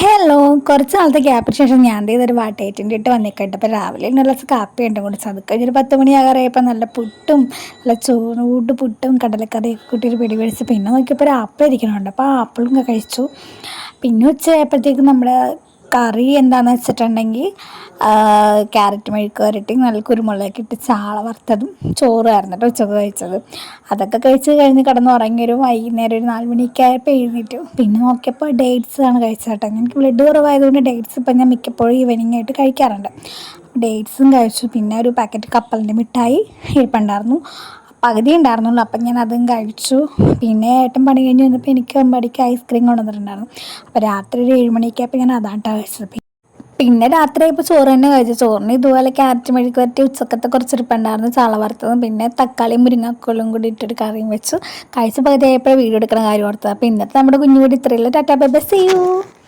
Hello, കുറച്ച് നാളത്തെ ഗ്യാപ്പിന് ശേഷം ഞാൻ ഇതൊരു വാട്ടേറ്റിൻ്റെ ഇട്ട് വന്നിട്ടുണ്ട്. അപ്പോൾ രാവിലെ നല്ല കാപ്പി ഉണ്ട് കുടിച്ച് അത് കഴിഞ്ഞൊരു 10 മണിയാകാറായപ്പോൾ നല്ല പുട്ടും നല്ല ചൂട് പുട്ടും കടലക്കറിയൊക്കെ കൂട്ടിയൊരു പിടി പിടിച്ച് പിന്നെ നോക്കിയപ്പോൾ ഒരു ആപ്പിൾ ഇരിക്കണുണ്ട്. അപ്പോൾ ആ ആപ്പിളും കഴിച്ചു. പിന്നെ ഉച്ചയായപ്പോഴത്തേക്കും നമ്മുടെ കറി എന്താണെന്ന് വെച്ചിട്ടുണ്ടെങ്കിൽ ക്യാരറ്റ് മെഴുക്ക് വരട്ടിയും നല്ല കുരുമുളകൊക്കെ ഇട്ട് ചാള വറുത്തതും ചോറുമായിരുന്നു കേട്ടോ ഉച്ചക്ക് കഴിച്ചത്. അതൊക്കെ കഴിച്ച് കഴിഞ്ഞ് കിടന്നുറങ്ങിയൊരു വൈകുന്നേരം ഒരു 4 മണിയൊക്കെ ആയപ്പോൾ എഴുന്നേറ്റു. പിന്നെ നോക്കിയപ്പോൾ ഡേറ്റ്സ് ആണ് കഴിച്ചത് കേട്ടോ. എനിക്ക് ബ്ലഡ് കുറവായതുകൊണ്ട് ഡേറ്റ്സ് ഇപ്പം ഞാൻ മിക്കപ്പോഴും ഈവനിങ് ആയിട്ട് കഴിക്കാറുണ്ട്. ഡേറ്റ്സും കഴിച്ചു. പിന്നെ ഒരു പാക്കറ്റ് കപ്പലിൻ്റെ മിഠായി ഇരിപ്പുണ്ടായിരുന്നു, പകുതി ഉണ്ടായിരുന്നുള്ളൂ. അപ്പം ഞാൻ അതും കഴിച്ചു. പിന്നെ ഏട്ടൻ പണി കഴിഞ്ഞ് വന്നപ്പോൾ എനിക്ക് അമ്പടിക്ക് ഐസ്ക്രീം കൊണ്ടുവന്നിട്ടുണ്ടായിരുന്നു. അപ്പോൾ രാത്രി ഒരു 7 മണിയൊക്കെ ആയപ്പോൾ ഞാൻ അതാണ് കഴിച്ചത്. പിന്നെ രാത്രിയായപ്പോൾ ചോറ് തന്നെ കഴിച്ചു. ചോറിന് ഇതുപോലെ ക്യാരറ്റ് മെഴുക്ക് വരട്ടി ഉച്ചക്കത്തെ കുറച്ചിരിപ്പുണ്ടായിരുന്നു, ചാള വറുത്തതും പിന്നെ തക്കാളിയും മുരിങ്ങക്കോലും കൂടി ഇട്ടൊരു കറിയും വെച്ചു കഴിച്ച്. പകുതി ആയപ്പോഴേ വീഡിയോ എടുക്കുന്ന കാര്യം ഓർത്തത്. അപ്പോൾ ഇന്നത്തെ നമ്മുടെ കുഞ്ഞു വീട് ഇത്രയുള്ളൂ. Tata bye bye, see U.